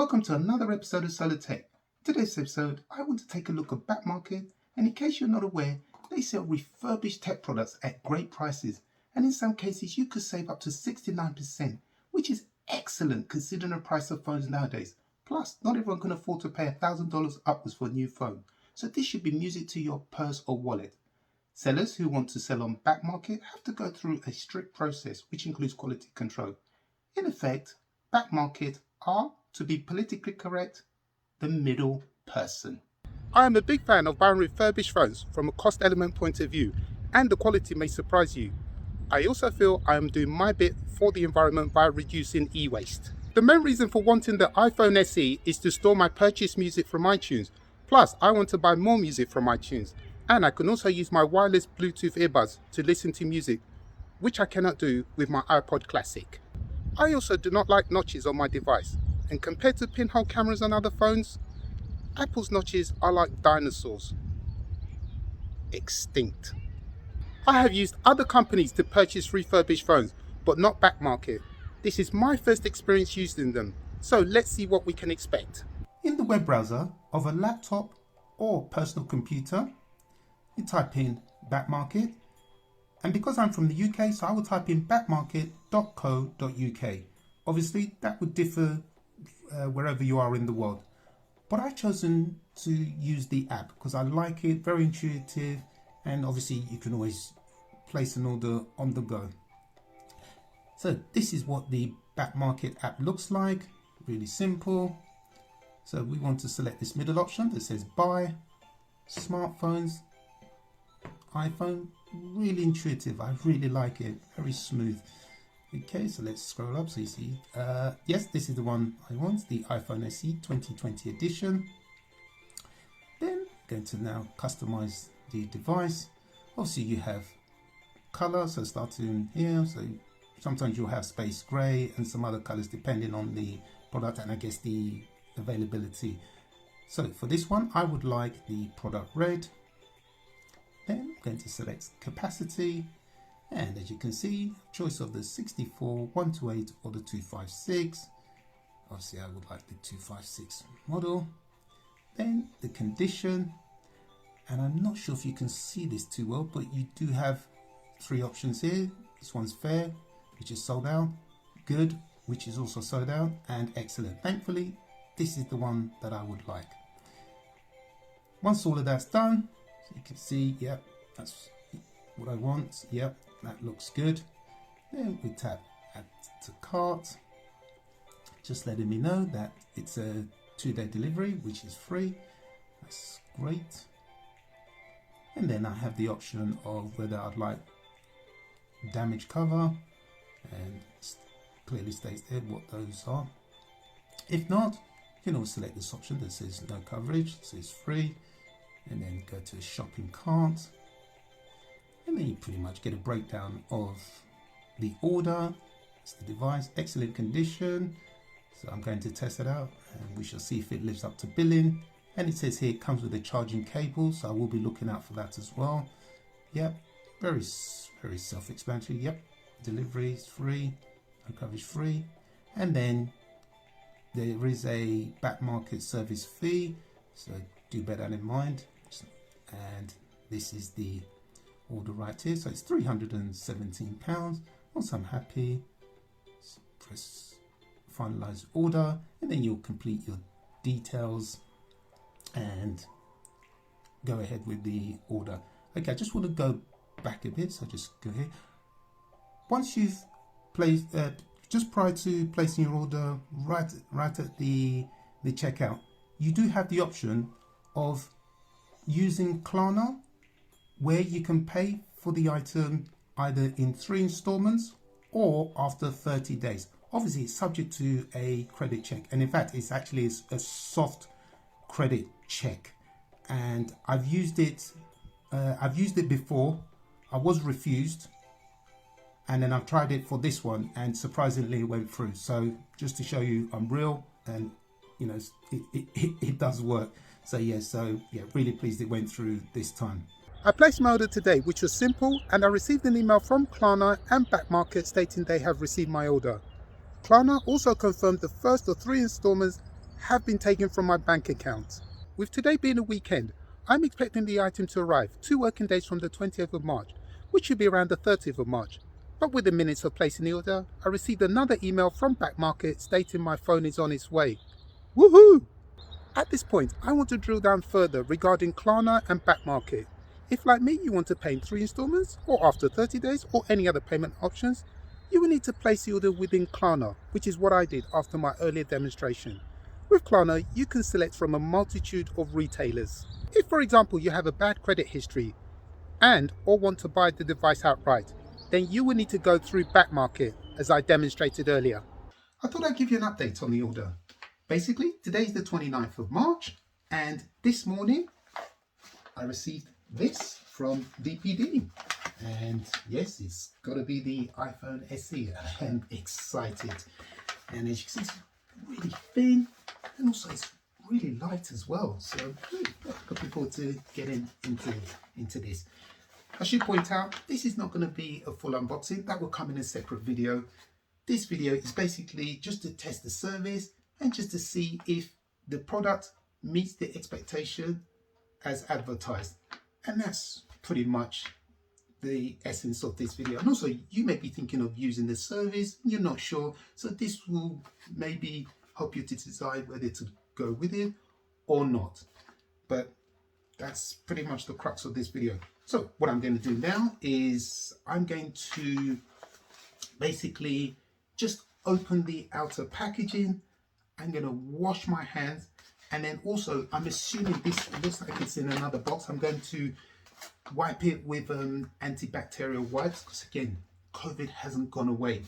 Welcome to another episode of Solar Tech. Today's episode, I want to take a look at BackMarket, and in case you're not aware, they sell refurbished tech products at great prices, and in some cases you could save up to 69%, which is excellent considering the price of phones nowadays. Plus, not everyone can afford to pay $1,000 upwards for a new phone, so this should be music to your purse or wallet. Sellers who want to sell on BackMarket have to go through a strict process which includes quality control. In effect, BackMarket are, to be politically correct, the middle person. I am a big fan of buying refurbished phones from a cost element point of view, and the quality may surprise you. I also feel I am doing my bit for the environment by reducing e-waste. The main reason for wanting the iPhone SE is to store my purchased music from iTunes. Plus, I want to buy more music from iTunes, and I can also use my wireless Bluetooth earbuds to listen to music, which I cannot do with my iPod Classic. I also do not like notches on my device, and compared to pinhole cameras on other phones, Apple's notches are like dinosaurs. Extinct. I have used other companies to purchase refurbished phones, but not BackMarket. This is my first experience using them, so let's see what we can expect. In the web browser of a laptop or personal computer, you type in BackMarket, and because I'm from the UK, so I will type in backmarket.co.uk. Obviously, that would differ wherever you are in the world. But I've chosen to use the app because I like it, very intuitive, and obviously you can always place an order on the go. So this is what the BackMarket app looks like, really simple. So we want to select this middle option that says buy, smartphones, iPhone, really intuitive. I really like it, very smooth. Okay, so let's scroll up so you see, yes, this is the one I want, the iPhone SE 2020 edition. Then going to now customize the device. Obviously you have color, so starting here, so sometimes you'll have space gray and some other colors depending on the product and I guess the availability. So for this one, I would like the product red. Then I'm going to select capacity. And as you can see, choice of the 64, 128 or the 256. Obviously I would like the 256 model. Then the condition, and I'm not sure if you can see this too well, but you do have three options here. This one's fair, which is sold out, good, which is also sold out, and excellent. Thankfully, this is the one that I would like. Once all of that's done, so you can see, yep, that's what I want. Yep, that looks good. Then we tap add to cart, just letting me know that it's a 2-day delivery, which is free. That's great. And then I have the option of whether I'd like damage cover, and clearly states there what those are. If not, you can always select this option that says no coverage, says free, and then go to shopping cart. And then you pretty much get a breakdown of the order. It's the device, excellent condition. So I'm going to test it out and we shall see if it lives up to billing. And it says here it comes with a charging cable, so I will be looking out for that as well. Yep, very self-explanatory. Yep, delivery is free, no coverage free. And then there is a BackMarket service fee, so do bear that in mind. And this is the order right here, so it's £317. Once I'm happy, press finalize order, and then you'll complete your details and go ahead with the order. Okay, I just want to go back a bit, so just go here. Once you've placed, just prior to placing your order, right at the checkout, you do have the option of using Klarna, where you can pay for the item either in 3 installments or after 30 days. Obviously, it's subject to a credit check, and in fact, it's actually a soft credit check. And I've used it before. I was refused, and then I've tried it for this one, and surprisingly, it went through. So just to show you, I'm real, and you know, it does work. So yeah, really pleased it went through this time. I placed my order today, which was simple, and I received an email from Klarna and BackMarket stating they have received my order. Klarna also confirmed the first of 3 installments have been taken from my bank account. With today being a weekend, I'm expecting the item to arrive 2 working days from the 20th of March, which should be around the 30th of March. But within minutes of placing the order, I received another email from BackMarket stating my phone is on its way. Woohoo! At this point, I want to drill down further regarding Klarna and BackMarket. If, like me, you want to pay in 3 installments, or after 30 days, or any other payment options, you will need to place the order within Klarna, which is what I did after my earlier demonstration. With Klarna, you can select from a multitude of retailers. If, for example, you have a bad credit history and or want to buy the device outright, then you will need to go through BackMarket, as I demonstrated earlier. I thought I'd give you an update on the order. Basically, today's the 29th of March, and this morning I received this from DPD. And yes, it's got to be the iPhone SE. I'm excited. And as you can see, it's really thin, and also it's really light as well. So looking forward to getting into this. I should point out, this is not going to be a full unboxing. That will come in a separate video. This video is basically just to test the service and just to see if the product meets the expectation as advertised. And that's pretty much the essence of this video. And also, you may be thinking of using the service, you're not sure, so this will maybe help you to decide whether to go with it or not. But that's pretty much the crux of this video. So what I'm going to do now is I'm going to basically just open the outer packaging. I'm going to wash my hands, and then also I'm assuming this looks like it's in another box. I'm going to wipe it with antibacterial wipes, because again, COVID hasn't gone away,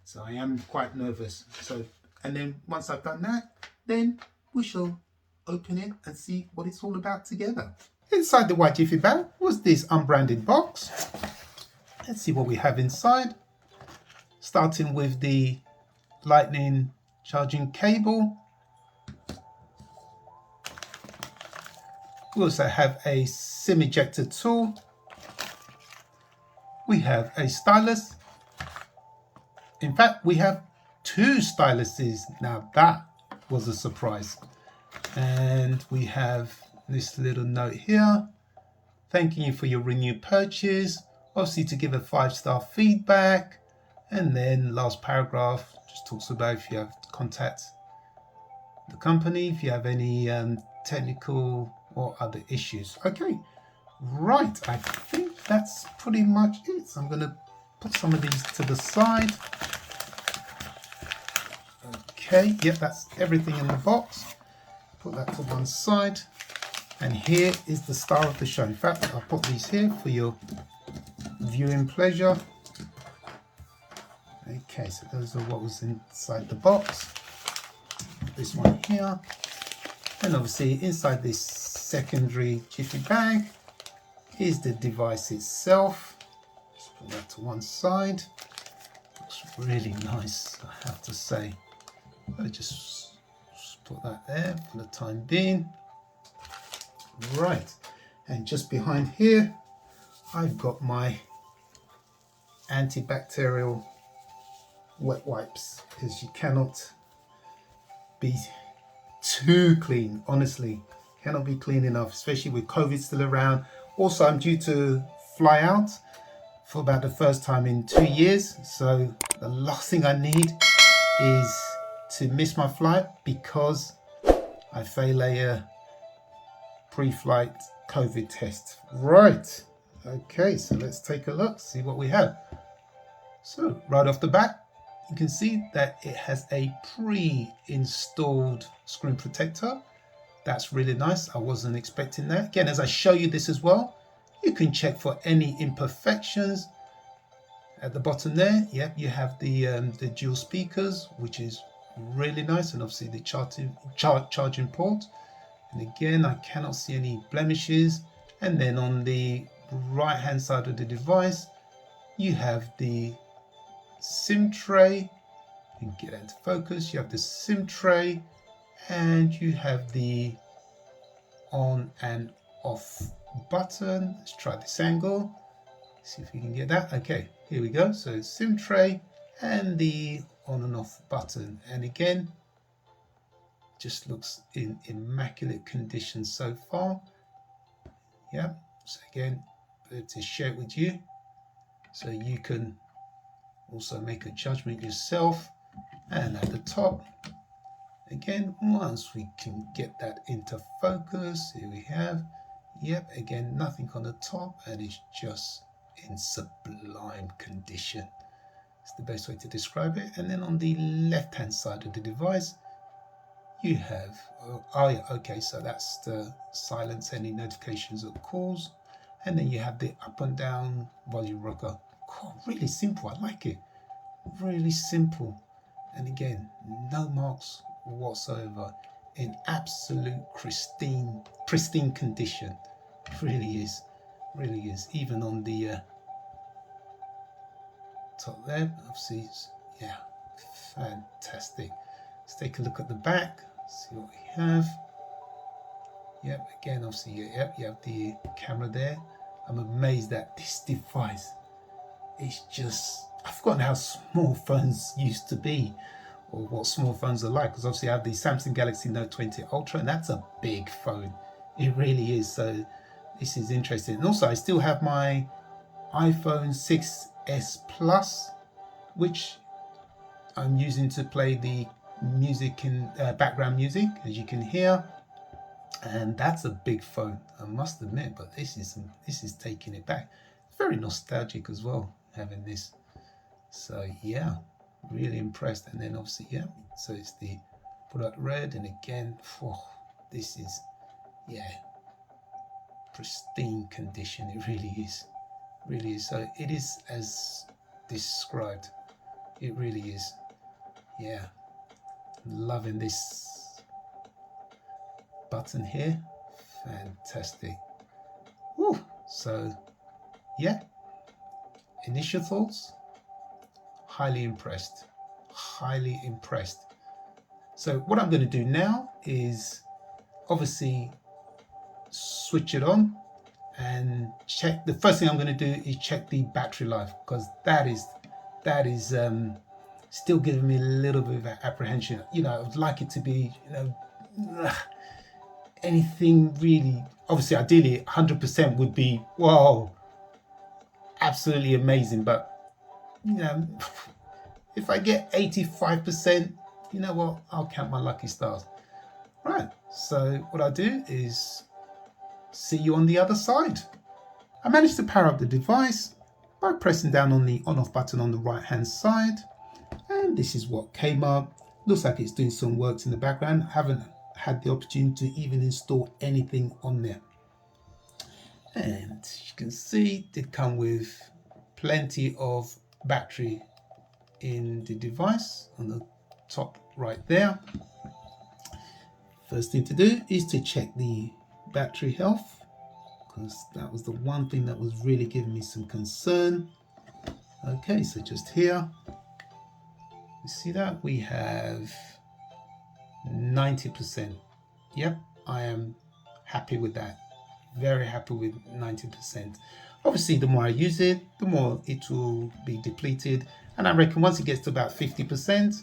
so I am quite nervous. So, and then once I've done that, then we shall open it and see what it's all about together. Inside the white jiffy bag was this unbranded box. Let's see what we have inside. Starting with the lightning charging cable. We also have a SIM ejector tool. We have a stylus. In fact, we have 2 styluses. Now that was a surprise. And we have this little note here, thanking you for your renewed purchase, obviously to give a 5-star feedback. And then last paragraph just talks about if you have to contact the company, if you have any technical or other issues. Okay, right, I think that's pretty much it. So I'm going to put some of these to the side. Okay, yep, that's everything in the box. Put that to one side. And here is the star of the show. In fact, I'll put these here for your viewing pleasure. Okay, so those are what was inside the box. This one here. And obviously inside this secondary jiffy bag is the device itself. Just put that to one side. Looks really nice, I have to say. I'll just put that there for the time being. Right, and just behind here I've got my antibacterial wet wipes, because you cannot be too clean, honestly, cannot be clean enough, especially with COVID still around. Also, I'm due to fly out for about the first time in 2 years, so the last thing I need is to miss my flight because I fail a pre-flight COVID test. Right, okay, so let's take a look, see what we have. So right off the bat, you can see that it has a pre-installed screen protector. That's really nice. I wasn't expecting that. Again, as I show you this as well, you can check for any imperfections. At the bottom there, yep, you have the dual speakers, which is really nice, and obviously the charging port. And again, I cannot see any blemishes. And then on the right hand side of the device, you have the SIM tray. You can get that into focus. You have the SIM tray, and you have the on and off button. Let's try this angle, see if we can get that. Okay, here we go. So SIM tray and the on and off button, and again just looks in immaculate condition so far. Yeah, so again, to share it with you so you can also make a judgment yourself. And at the top, again, once we can get that into focus, here we have, yep, again, nothing on the top, and it's just in sublime condition. It's the best way to describe it. And then on the left hand side of the device, you have, oh yeah, okay, so that's the silence any notifications or calls. And then you have the up and down volume rocker. Oh, really simple, I like it. Really simple. And again, no marks whatsoever, in absolute pristine condition. Really is, even on the top there, obviously, yeah, fantastic. Let's take a look at the back, see what we have. Yep, again, obviously, yep, you have the camera there. I'm amazed that this device is just, I've forgotten how small phones used to be, or what small phones are like, because obviously I have the Samsung Galaxy Note 20 Ultra, and that's a big phone. It really is. So this is interesting. And also I still have my iPhone 6s Plus, which I'm using to play the music in background music, as you can hear, and that's a big phone, I must admit. But this is taking it back. Very nostalgic as well, having this. So yeah, really impressed. And then obviously, yeah, so it's the product red, and again, this is, yeah, pristine condition. It really is. So it is as described. It really is. Yeah, loving this button here. Fantastic. Woo. So yeah, initial thoughts, highly impressed. So what I'm going to do now is obviously switch it on and check. The first thing I'm going to do is check the battery life, because that is still giving me a little bit of apprehension. I would like it to be, anything really, obviously ideally 100% would be, wow, absolutely amazing. But if I get 85%, you know what, I'll count my lucky stars. Right, so what I do is see you on the other side. I managed to power up the device by pressing down on the on-off button on the right hand side, and this is what came up. Looks like it's doing some works in the background. I haven't had the opportunity to even install anything on there. And as you can see, it did come with plenty of battery in the device on the top right there. First thing to do is to check the battery health, because that was the one thing that was really giving me some concern. Okay, so just here, you see that we have 90%. Yep, I am happy with that. Very happy with 90%. Obviously, the more I use it, the more it will be depleted. And I reckon once it gets to about 50%,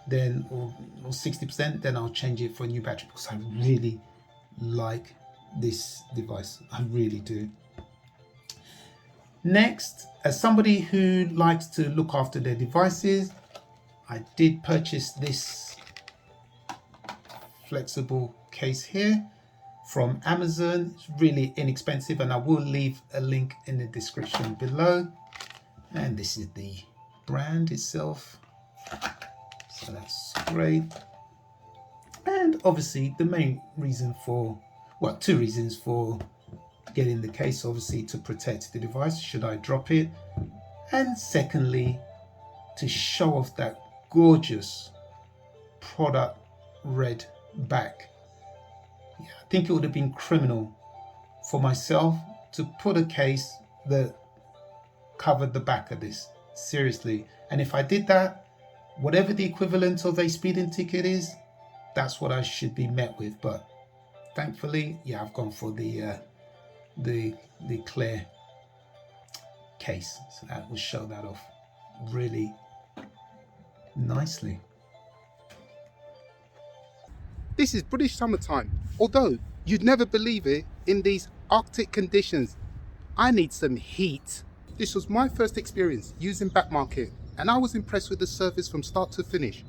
then or 60%, then I'll change it for a new battery, because I really like this device. I really do. Next, as somebody who likes to look after their devices, I did purchase this flexible case here from Amazon. It's really inexpensive, and I will leave a link in the description below. And this is the brand itself, so that's great. And obviously the main reason for, well, two reasons for getting the case, obviously to protect the device should I drop it, and secondly to show off that gorgeous product red back. Yeah, I think it would have been criminal for myself to put a case that covered the back of this, seriously. And if I did that, whatever the equivalent of a speeding ticket is, that's what I should be met with. But thankfully, yeah, I've gone for the clear case, so that will show that off really nicely. This is British summertime, although you'd never believe it in these Arctic conditions. I need some heat. This was my first experience using BackMarket, and I was impressed with the service from start to finish.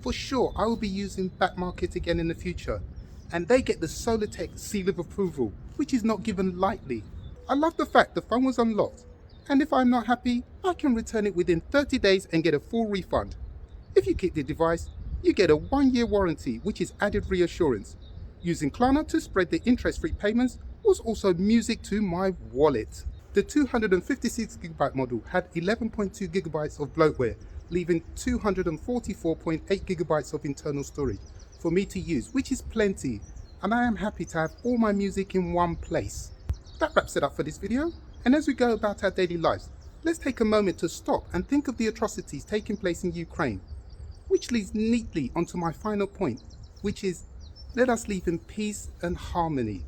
For sure, I will be using BackMarket again in the future, and they get the Solartech seal of approval, which is not given lightly. I love the fact the phone was unlocked, and if I'm not happy, I can return it within 30 days and get a full refund. If you keep the device, you get a 1-year warranty, which is added reassurance. Using Klarna to spread the interest-free payments was also music to my wallet. The 256GB model had 11.2GB of bloatware, leaving 244.8GB of internal storage for me to use, which is plenty, and I am happy to have all my music in one place. That wraps it up for this video, and as we go about our daily lives, let's take a moment to stop and think of the atrocities taking place in Ukraine. Which leads neatly onto my final point, which is, let us live in peace and harmony.